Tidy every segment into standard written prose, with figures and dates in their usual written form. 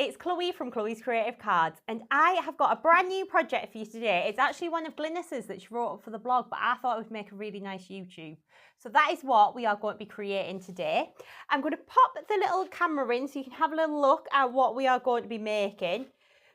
it's Chloe from Chloe's Creative Cards, and I have got a brand new project for you today. It's actually one of Glynis's that she wrote up for the blog, but I thought it would make a really nice YouTube. So that is what we are going to be creating today. I'm going to pop the little camera in so you can have a little look at what we are going to be making.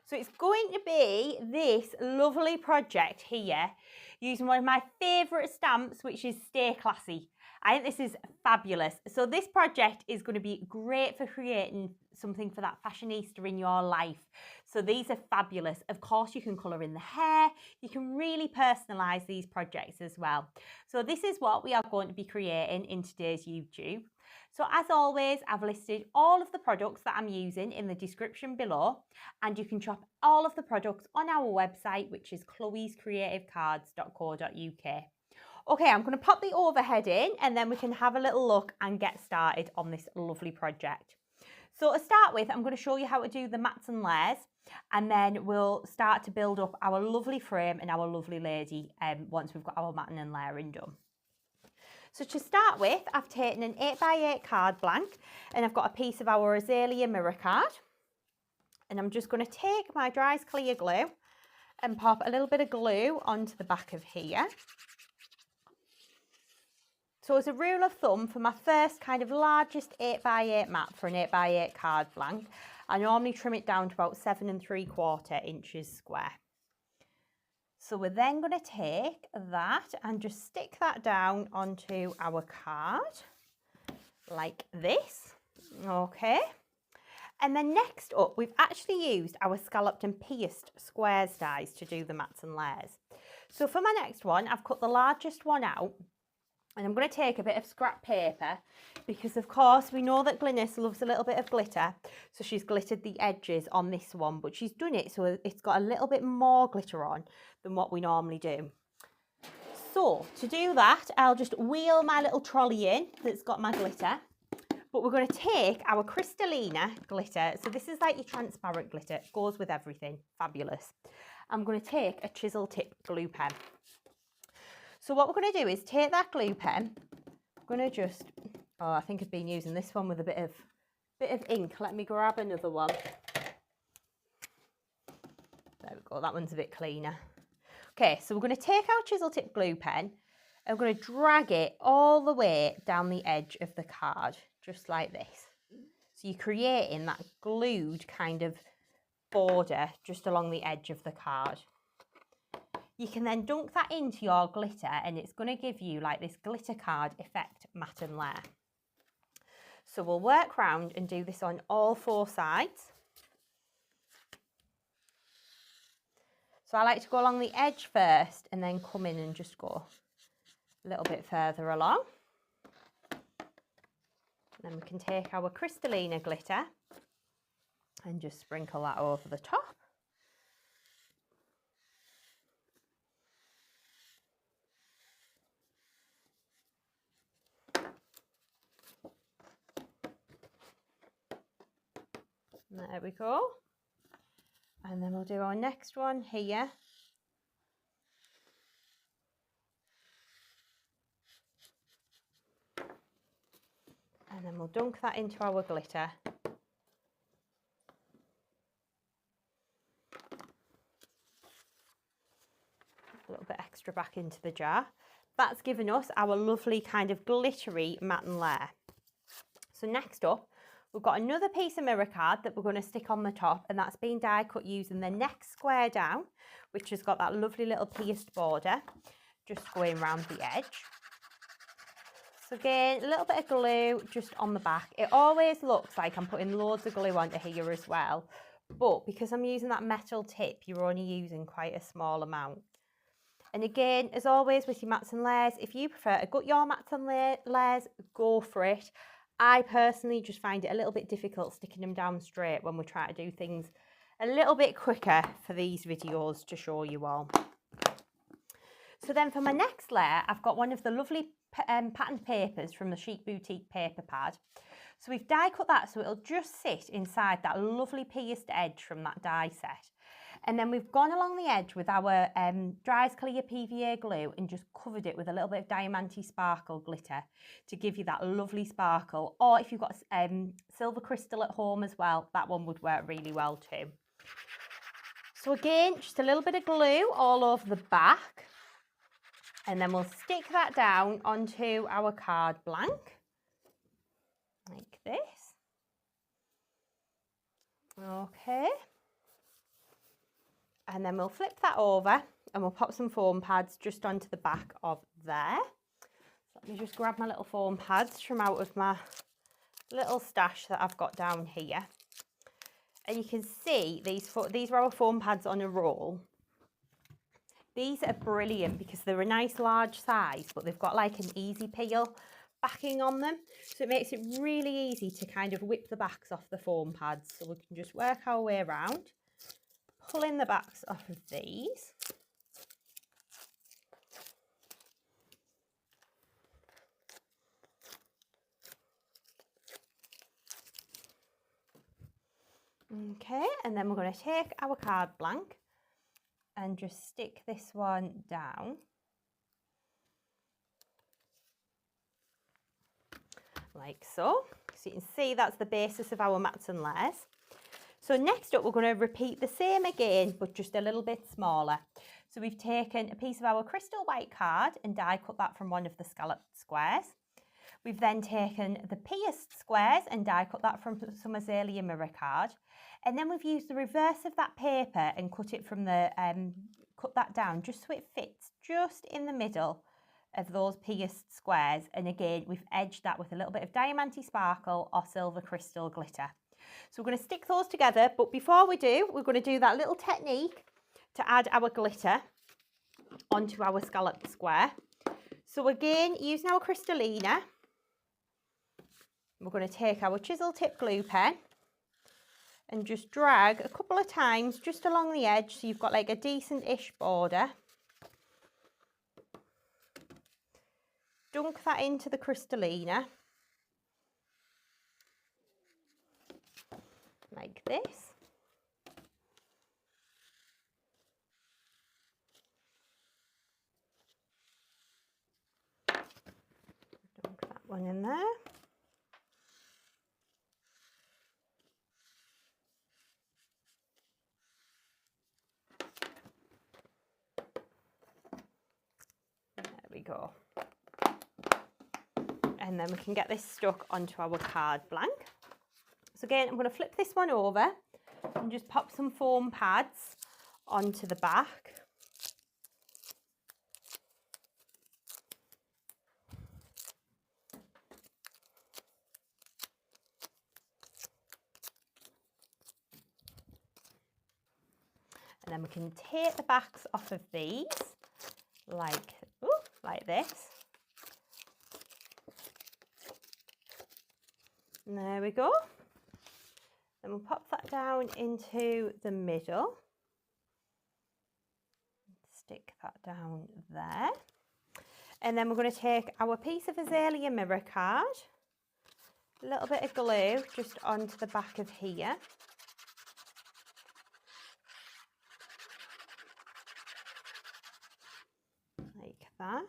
So it's going to be this lovely project here, using one of my favourite stamps, which is Stay Classy. I think this is fabulous. So this project is going to be great for creating something for that fashionista in your life. So these are fabulous. Of course, you can colour in the hair. You can really personalise these projects as well. So this is what we are going to be creating in today's YouTube. So as always, I've listed all of the products that I'm using in the description below, and you can shop all of the products on our website, which is chloescreativecards.co.uk. Okay, I'm going to pop the overhead in and then we can have a little look and get started on this lovely project. So to start with, I'm going to show you how to do the mats and layers, and then we'll start to build up our lovely frame and our lovely lady once we've got our matting and layering done. So to start with, I've taken an 8x8 card blank and I've got a piece of our Azalea mirror card. And I'm just going to take my Dries Clear glue and pop a little bit of glue onto the back of here. So as a rule of thumb, for my first kind of largest 8x8 mat for an 8x8 card blank, I normally trim it down to about 7 3/4 inches square. So we're then going to take that and just stick that down onto our card like this. Okay. And then next up, we've actually used our scalloped and pierced squares dies to do the mats and layers. So for my next one, I've cut the largest one out. And I'm going to take a bit of scrap paper because, of course, we know that Glynis loves a little bit of glitter. So she's glittered the edges on this one, but she's done it so it's got a little bit more glitter on than what we normally do. So to do that, I'll just wheel my little trolley in that's got my glitter. But we're going to take our Crystallina glitter. So this is like your transparent glitter. It goes with everything. Fabulous. I'm going to take a chisel tip glue pen. So what we're going to do is take that glue pen. I'm going to just, I think I've been using this one with a bit of ink. Let me grab another one. There we go, that one's a bit cleaner. Okay, so we're going to take our chisel tip glue pen and we're going to drag it all the way down the edge of the card, just like this. So you're creating that glued kind of border just along the edge of the card. You can then dunk that into your glitter and it's going to give you like this glitter card effect mat and layer. So we'll work round and do this on all 4 sides. So I like to go along the edge first and then come in and just go a little bit further along. And then we can take our Crystallina glitter and just sprinkle that over the top. There we go. And then we'll do our next one here. And then we'll dunk that into our glitter. A little bit extra back into the jar. That's given us our lovely kind of glittery matte and layer. So next up, we've got another piece of mirror card that we're going to stick on the top, and that's been die cut using the next square down, which has got that lovely little pierced border just going around the edge. So again, a little bit of glue just on the back. It always looks like I'm putting loads of glue onto here as well, but because I'm using that metal tip, you're only using quite a small amount. And again, as always with your mats and layers, if you prefer to gut your mats and layers, go for it. I personally just find it a little bit difficult sticking them down straight when we try to do things a little bit quicker for these videos to show you all. So then for my next layer, I've got one of the lovely patterned papers from the Chic Boutique paper pad. So we've die cut that so it'll just sit inside that lovely pierced edge from that die set. And then we've gone along the edge with our Dries Clear PVA glue and just covered it with a little bit of Diamante Sparkle glitter to give you that lovely sparkle. Or if you've got silver crystal at home as well, that one would work really well too. So again, just a little bit of glue all over the back. And then we'll stick that down onto our card blank, like this. Okay. And then we'll flip that over and we'll pop some foam pads just onto the back of there. So let me just grab my little foam pads from out of my little stash that I've got down here. And you can see these are our foam pads on a roll. These are brilliant because they're a nice large size, but they've got like an easy peel backing on them. So it makes it really easy to kind of whip the backs off the foam pads. So we can just work our way around, pulling the backs off of these. Okay, and then we're going to take our card blank and just stick this one down. Like so. So you can see that's the basis of our mats and layers. So next up we're going to repeat the same again, but just a little bit smaller. So we've taken a piece of our crystal white card and die cut that from one of the scalloped squares. We've then taken the pierced squares and die cut that from some Azalea mirror card. And then we've used the reverse of that paper and cut it from the, cut that down just so it fits just in the middle of those pierced squares. And again, we've edged that with a little bit of Diamante Sparkle or silver crystal glitter. So we're going to stick those together, but before we do, we're going to do that little technique to add our glitter onto our scalloped square. So again, using our Crystallina, we're going to take our chisel tip glue pen and just drag a couple of times just along the edge so you've got like a decent-ish border. Dunk that into the Crystallina, like this. Dunk that one in there. We go. And then we can get this stuck onto our card blank. So again, I'm going to flip this one over and just pop some foam pads onto the back. And then we can take the backs off of these like this. And there we go. Then we'll pop that down into the middle. Stick that down there. And then we're going to take our piece of Azalea mirror card, a little bit of glue just onto the back of here. Like that.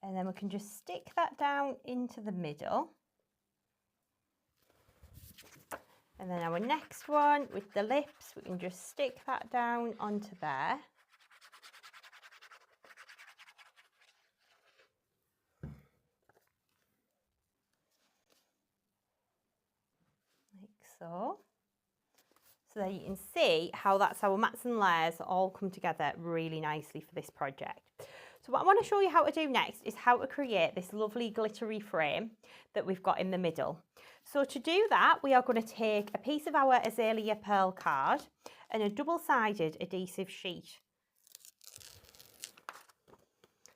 And then we can just stick that down into the middle. And then our next one with the lips, we can just stick that down onto there. Like so. So there you can see how that's our mats and layers all come together really nicely for this project. So what I want to show you how to do next is how to create this lovely glittery frame that we've got in the middle. So to do that, we are going to take a piece of our Azalea pearl card and a double-sided adhesive sheet.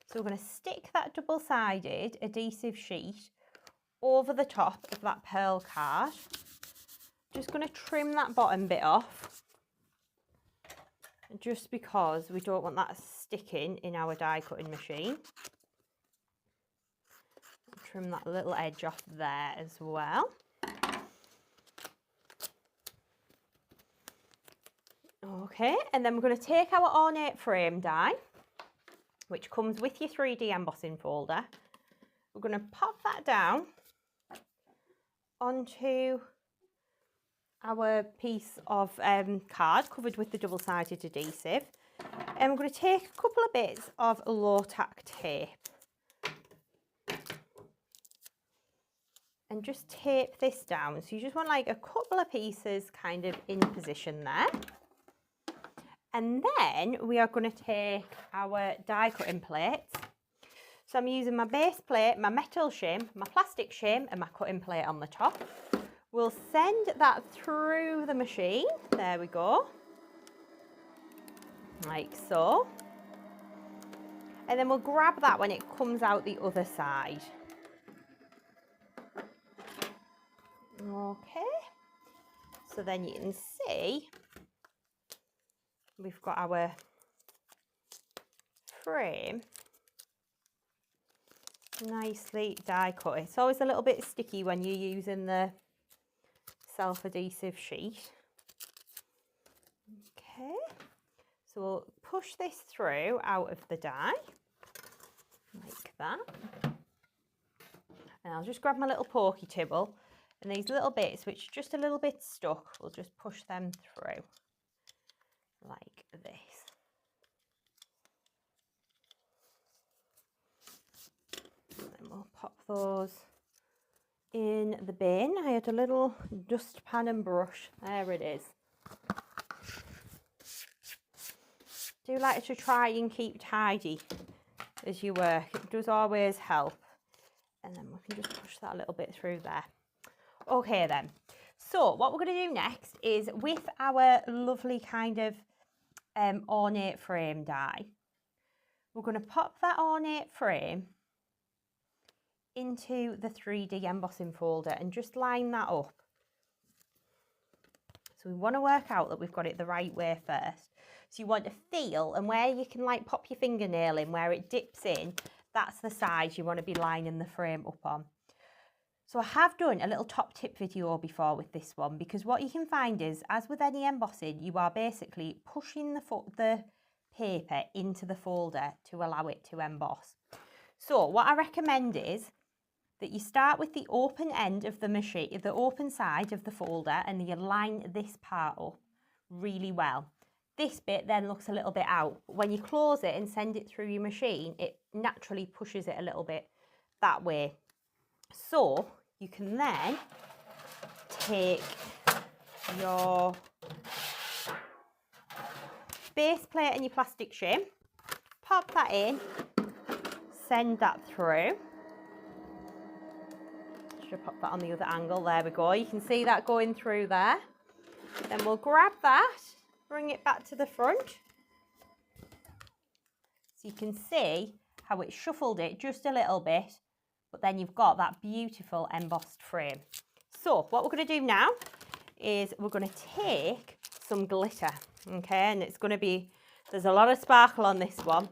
So we're going to stick that double-sided adhesive sheet over the top of that pearl card. Just going to trim that bottom bit off, just because we don't want that sticking in our die cutting machine. Trim that little edge off there as well. Okay, and then we're going to take our Ornate frame die, which comes with your 3D embossing folder. We're going to pop that down onto our piece of card covered with the double-sided adhesive. And we're going to take a couple of bits of low-tack tape and just tape this down. So you just want like a couple of pieces kind of in position there. And then we are going to take our die cutting plates. So I'm using my base plate, my metal shim, my plastic shim and my cutting plate on the top. We'll send that through the machine. There we go. Like so. And then we'll grab that when it comes out the other side. Okay. So then you can see we've got our frame nicely die cut. It's always a little bit sticky when you're using the self-adhesive sheet. Okay, so we'll push this through out of the die like that. And I'll just grab my little pokey tibble, and these little bits which are just a little bit stuck, we'll just push them through like this. And then we'll pop those in the bin. I had a little dustpan and brush. There it is. Do like to try and keep tidy as you work. It does always help. And then we can just push that a little bit through there. Okay then. So what we're going to do next is with our lovely kind of ornate frame die, we're going to pop that ornate frame into the 3D embossing folder and just line that up. So we want to work out that we've got it the right way first. So you want to feel, and where you can like pop your fingernail in, where it dips in, that's the side you want to be lining the frame up on. So I have done a little top tip video before with this one, because what you can find is, as with any embossing, you are basically pushing the paper into the folder to allow it to emboss. So what I recommend is that you start with the open end of the machine, the open side of the folder, and you line this part up really well. This bit then looks a little bit out. When you close it and send it through your machine, it naturally pushes it a little bit that way. So you can then take your base plate and your plastic shim, pop that in, send that through. Should pop that on the other angle. There we go. You can see that going through there. Then we'll grab that, bring it back to the front. So you can see how it shuffled it just a little bit, but then you've got that beautiful embossed frame. So what we're going to do now is we're going to take some glitter, okay, and it's going to be, there's a lot of sparkle on this one.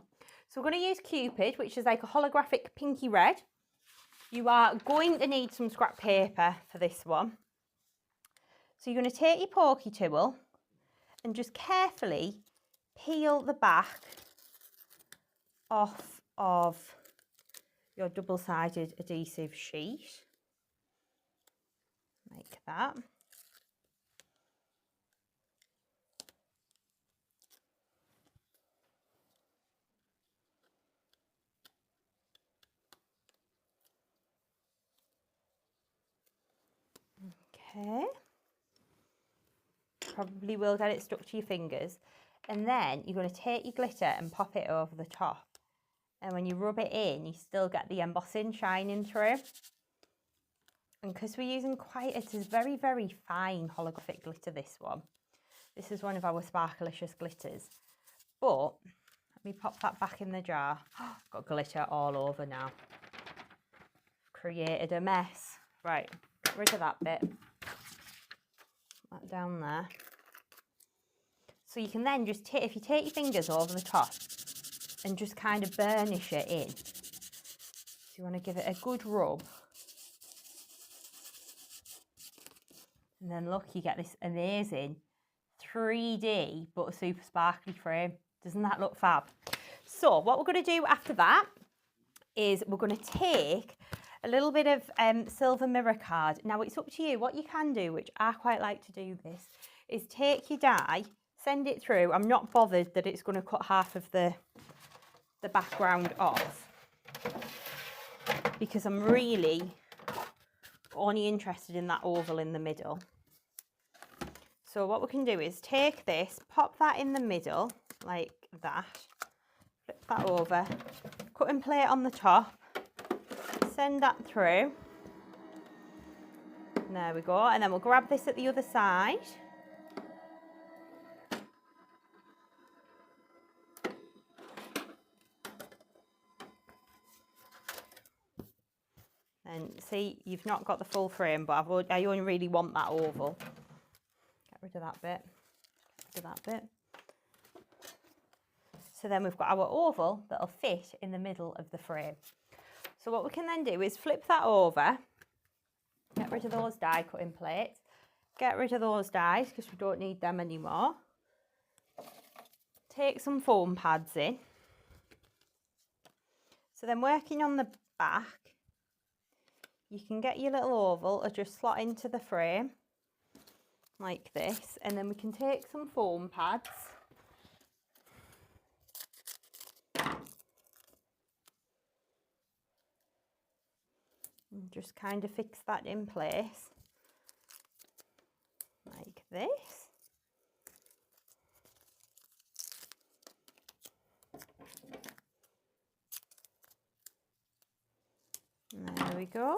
So we're going to use Cupid, which is like a holographic pinky red. You are going to need some scrap paper for this one. So you're going to take your pokey tool and just carefully peel the back off of your double-sided adhesive sheet, like that. Okay. Probably will get it stuck to your fingers. And then you're going to take your glitter and pop it over the top. And when you rub it in, you still get the embossing shining through. And because we're using it is very, very fine holographic glitter, this one. This is one of our Sparkelicious glitters. But let me pop that back in the jar. Got glitter all over now. Created a mess. Right, get rid of that bit. That down there. So you can then just take, if you take your fingers over the top and just kind of burnish it in. So you want to give it a good rub. And then look, you get this amazing 3D but a super sparkly frame. Doesn't that look fab? So what we're going to do after that is we're going to take a little bit of silver mirror card. Now it's up to you. What you can do, which I quite like to do this, is take your die, send it through. I'm not bothered that it's going to cut half of the background off because I'm really only interested in that oval in the middle. So what we can do is take this, pop that in the middle like that, flip that over, cut and plate on the top, send that through. And there we go. And then we'll grab this at the other side. And see, you've not got the full frame, but I only really want that oval. Get rid of that bit. Get rid of that bit. So then we've got our oval that'll fit in the middle of the frame. So what we can then do is flip that over, get rid of those die cutting plates, get rid of those dies because we don't need them anymore. Take some foam pads in. So then working on the back, you can get your little oval or just slot into the frame like this, and then we can take some foam pads and just kind of fix that in place like this. And there we go.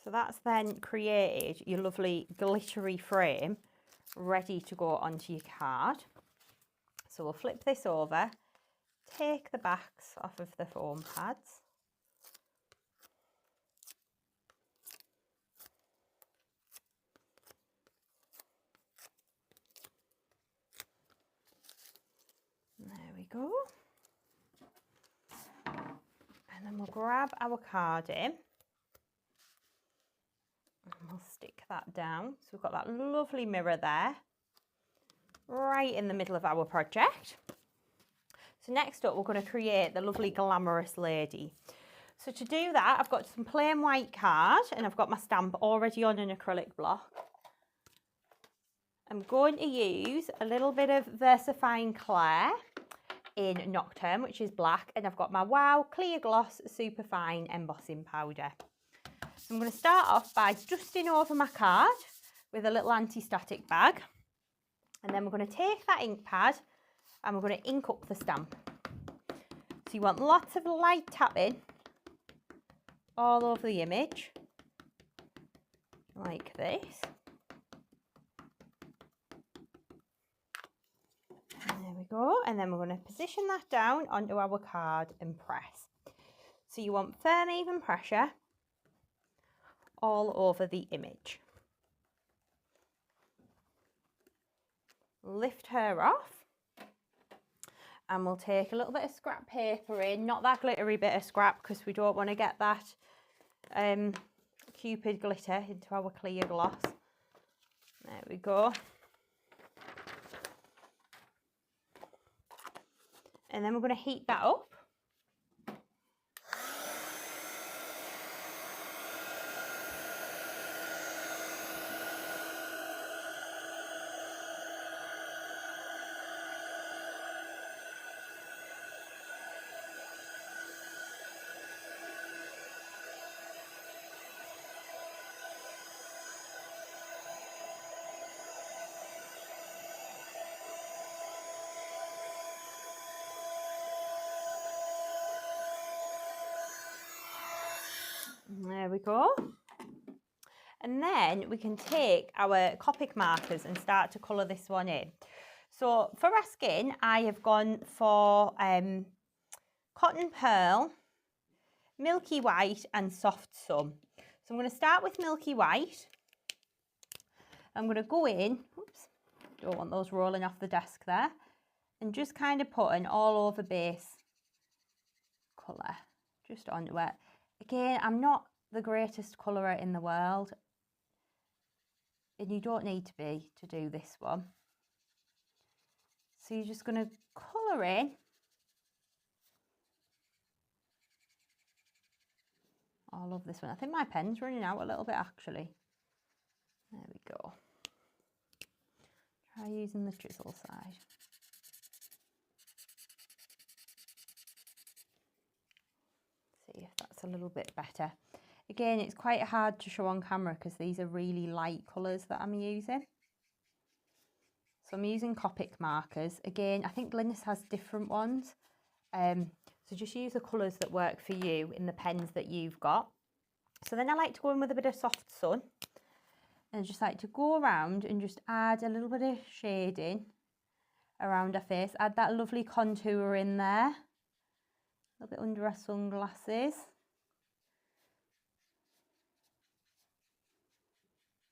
So that's then created your lovely glittery frame ready to go onto your card. So we'll flip this over, take the backs off of the foam pads. There we go. And then we'll grab our card in. And we'll stick that down. So we've got that lovely mirror there, right in the middle of our project. So next up, we're going to create the lovely glamorous lady. So to do that, I've got some plain white card and I've got my stamp already on an acrylic block. I'm going to use a little bit of Versafine Clair in Nocturn, which is black, and I've got my Wow Clear Gloss Superfine embossing powder. So I'm going to start off by dusting over my card with a little anti-static bag, and then we're going to take that ink pad and we're going to ink up the stamp. So you want lots of light tapping all over the image like this. And there we go, and then we're going to position that down onto our card and press. So you want firm, even pressure all over the image. Lift her off, and we'll take a little bit of scrap paper in, not that glittery bit of scrap because we don't want to get that Cupid glitter into our clear gloss. There we go. And then we're going to heat that up. There we go. And then we can take our Copic markers and start to colour this one in. So for our skin, I have gone for Cotton Pearl, Milky White and Soft Sun. So I'm going to start with Milky White. I'm going to go in, oops, don't want those rolling off the desk there, and just kind of put an all over base colour just onto it. Again, I'm not the greatest colourer in the world, and you don't need to be to do this one. So you're just going to colour in I love this one. I think my pen's running out a little bit actually. There we go. Try using the chisel side. See if that's a little bit better. Again, it's quite hard to show on camera because these are really light colours that I'm using. So I'm using Copic markers. Again, I think Glynis has different ones. So just use the colours that work for you in the pens that you've got. So then I like to go in with a bit of Soft Sun. And I just like to go around and just add a little bit of shading around her face. Add that lovely contour in there. A little bit under her sunglasses.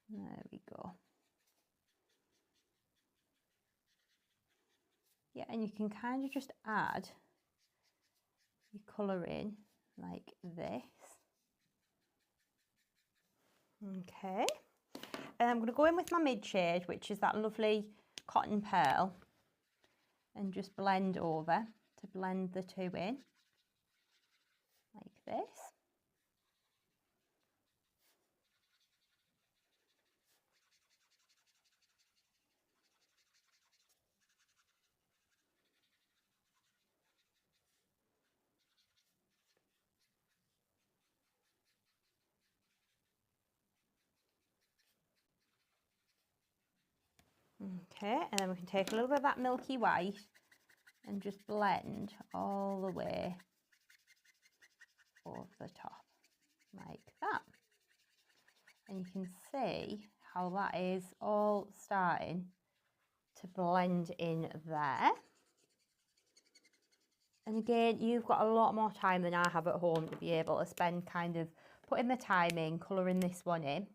There we go. Yeah, and you can kind of just add your colour in like this. Okay. And I'm going to go in with my mid shade, which is that lovely Cotton Pearl, and just blend over to blend the two in like this. Okay, and then we can take a little bit of that milky white and just blend all the way over the top like that. And you can see how that is all starting to blend in there. And again, you've got a lot more time than I have at home to be able to spend kind of putting the time in, colouring this one in.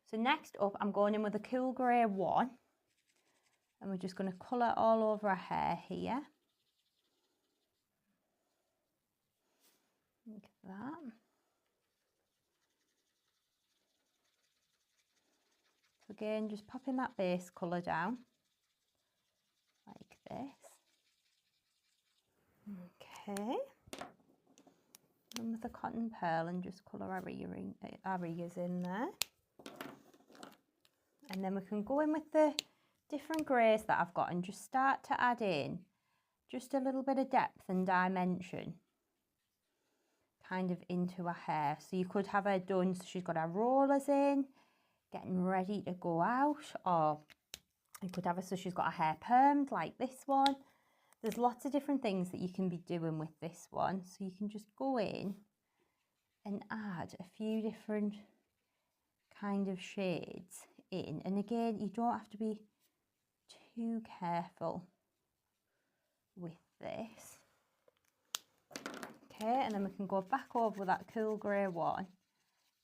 So next up, I'm going in with a Cool Grey 1. And we're just going to colour all over her hair here. Like that. So again, just popping that base colour down. Like this. Okay. And with the Cotton Pearl and just colour our ears in there. And then we can go in with the different greys that I've got and just start to add in just a little bit of depth and dimension kind of into her hair. So you could have her done so she's got her rollers in, getting ready to go out, or you could have her so she's got her hair permed like this one. There's lots of different things that you can be doing with this one. So you can just go in and add a few different kind of shades in. And again, you don't have to be too careful with this. Okay, and then we can go back over with that Cool Grey 1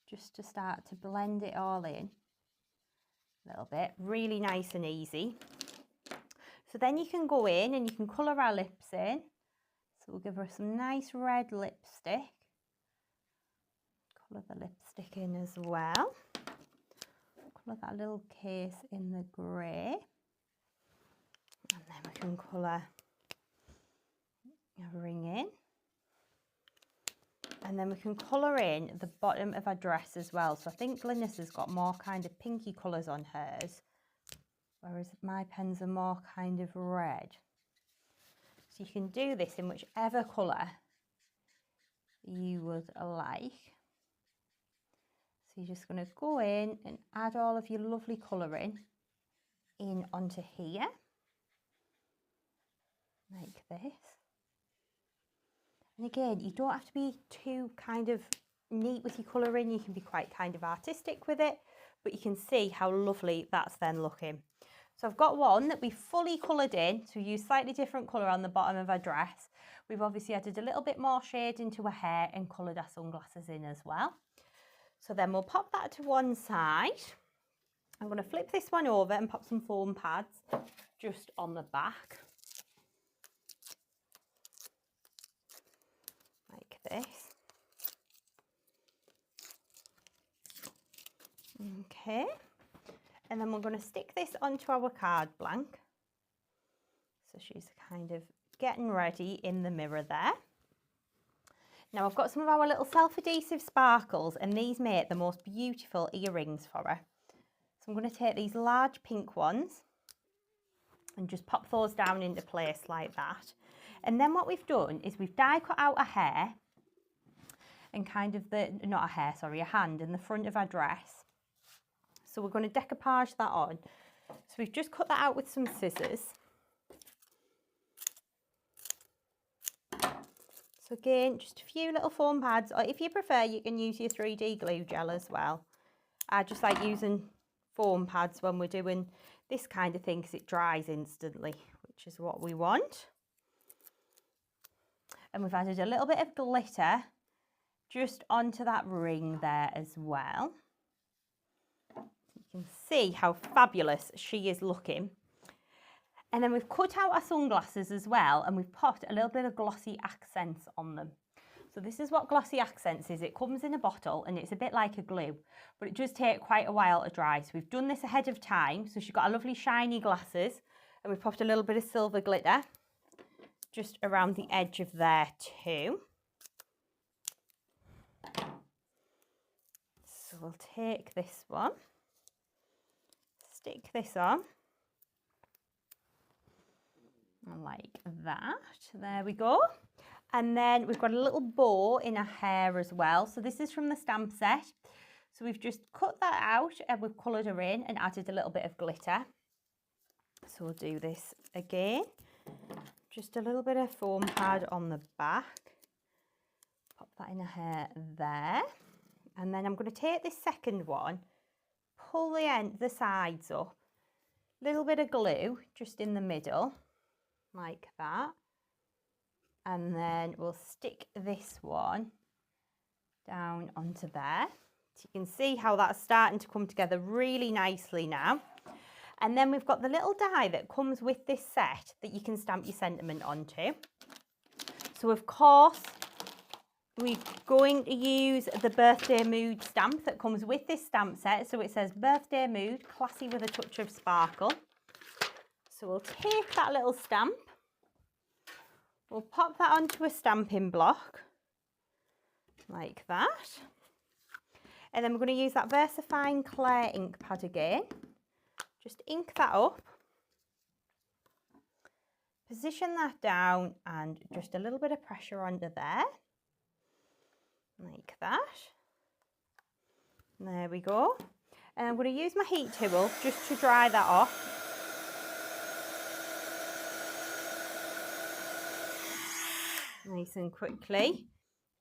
just to start to blend it all in a little bit. Really nice and easy. So then you can go in and you can colour our lips in. So we'll give her some nice red lipstick. Colour the lipstick in as well. Colour that little case in the grey. And then we can colour a ring in. And then we can colour in the bottom of our dress as well. So I think Glynis has got more kind of pinky colours on hers, whereas my pens are more kind of red. So you can do this in whichever colour you would like. So you're just going to go in and add all of your lovely colouring in onto here, like this. And again, you don't have to be too kind of neat with your colouring. You can be quite kind of artistic with it, but you can see how lovely that's then looking. So I've got one that we fully coloured in, so we use slightly different colour on the bottom of our dress. We've obviously added a little bit more shade into her hair and coloured our sunglasses in as well. So then we'll pop that to one side. I'm going to flip this one over and pop some foam pads just on the back. Okay, and then we're going to stick this onto our card blank. So she's kind of getting ready in the mirror there. Now I've got some of our little self-adhesive sparkles, and these make the most beautiful earrings for her. So I'm going to take these large pink ones and just pop those down into place like that. And then what we've done is we've die cut out a hair and kind of a hand in the front of our dress. So we're going to decoupage that on. So we've just cut that out with some scissors. So again, just a few little foam pads, or if you prefer, you can use your 3D glue gel as well. I just like using foam pads when we're doing this kind of thing because it dries instantly, which is what we want. And we've added a little bit of glitter just onto that ring there as well. You can see how fabulous she is looking. And then we've cut out our sunglasses as well, and we've popped a little bit of glossy accents on them. So this is what glossy accents is. It comes in a bottle and it's a bit like a glue, but it does take quite a while to dry. So we've done this ahead of time. So she's got a lovely shiny glasses, and we've popped a little bit of silver glitter just around the edge of there too. So we'll take this one, stick this on. Like that, there we go. And then we've got a little bow in her hair as well. So this is from the stamp set. So we've just cut that out and we've coloured her in and added a little bit of glitter. So we'll do this again. Just a little bit of foam pad on the back. Pop that in her hair there. And then I'm going to take this second one, pull the sides up, little bit of glue just in the middle. Like that, and then we'll stick this one down onto there. So you can see how that's starting to come together really nicely now. And then we've got the little die that comes with this set that you can stamp your sentiment onto. So of course we're going to use the birthday mood stamp that comes with this stamp set. So it says birthday mood, classy with a touch of sparkle. So we'll take that little stamp, we'll pop that onto a stamping block, like that. And then we're going to use that Versafine Clair ink pad again. Just ink that up, position that down, and just a little bit of pressure under there, like that. There we go. And I'm going to use my heat tool just to dry that off. Nice and quickly,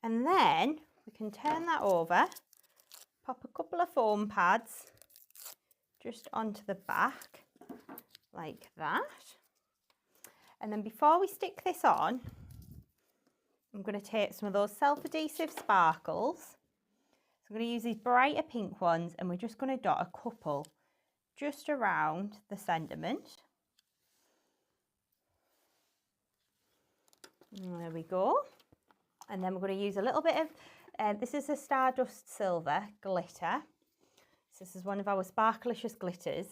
and then we can turn that over, pop a couple of foam pads just onto the back like that. And then before we stick this on, I'm going to take some of those self-adhesive sparkles. So I'm going to use these brighter pink ones, and we're just going to dot a couple just around the sentiment. There we go. And then we're going to use a little bit of, this is a Stardust Silver glitter. So this is one of our Sparkelicious glitters.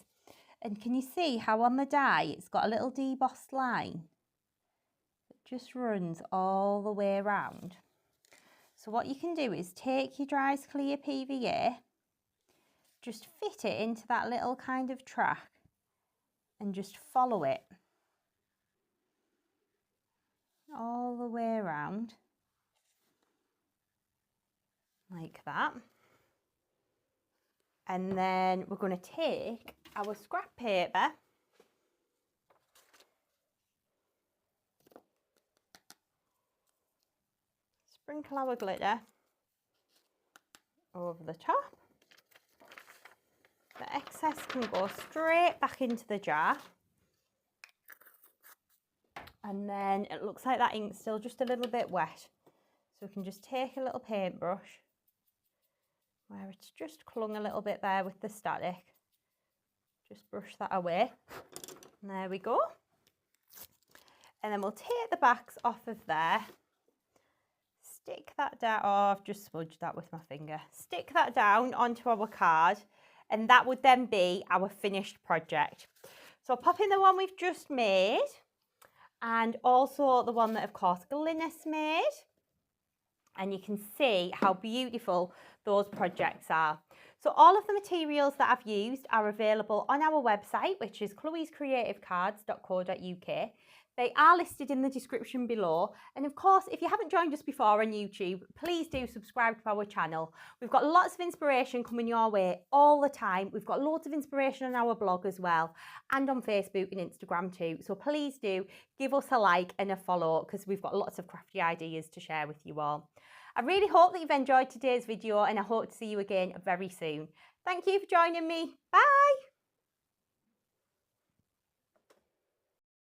And can you see how on the die it's got a little debossed line that just runs all the way around? So what you can do is take your Dries Clear PVA, just fit it into that little kind of track and just follow it all the way around like that. And then we're going to take our scrap paper, sprinkle our glitter over the top. The excess can go straight back into the jar. And then it looks like that ink's still just a little bit wet. So we can just take a little paintbrush where it's just clung a little bit there with the static. Just brush that away. And there we go. And then we'll take the backs off of there. Stick that down. Oh, I've just smudged that with my finger. Stick that down onto our card. and that would then be our finished project. So I'll pop in the one we've just made, and also the one that, of course, Glynis made. And you can see how beautiful those projects are. So all of the materials that I've used are available on our website, which is chloescreativecards.co.uk. They are listed in the description below. And of course, if you haven't joined us before on YouTube, please do subscribe to our channel. We've got lots of inspiration coming your way all the time. We've got loads of inspiration on our blog as well, and on Facebook and Instagram too. So please do give us a like and a follow, because we've got lots of crafty ideas to share with you all. I really hope that you've enjoyed today's video, and I hope to see you again very soon. Thank you for joining me. Bye.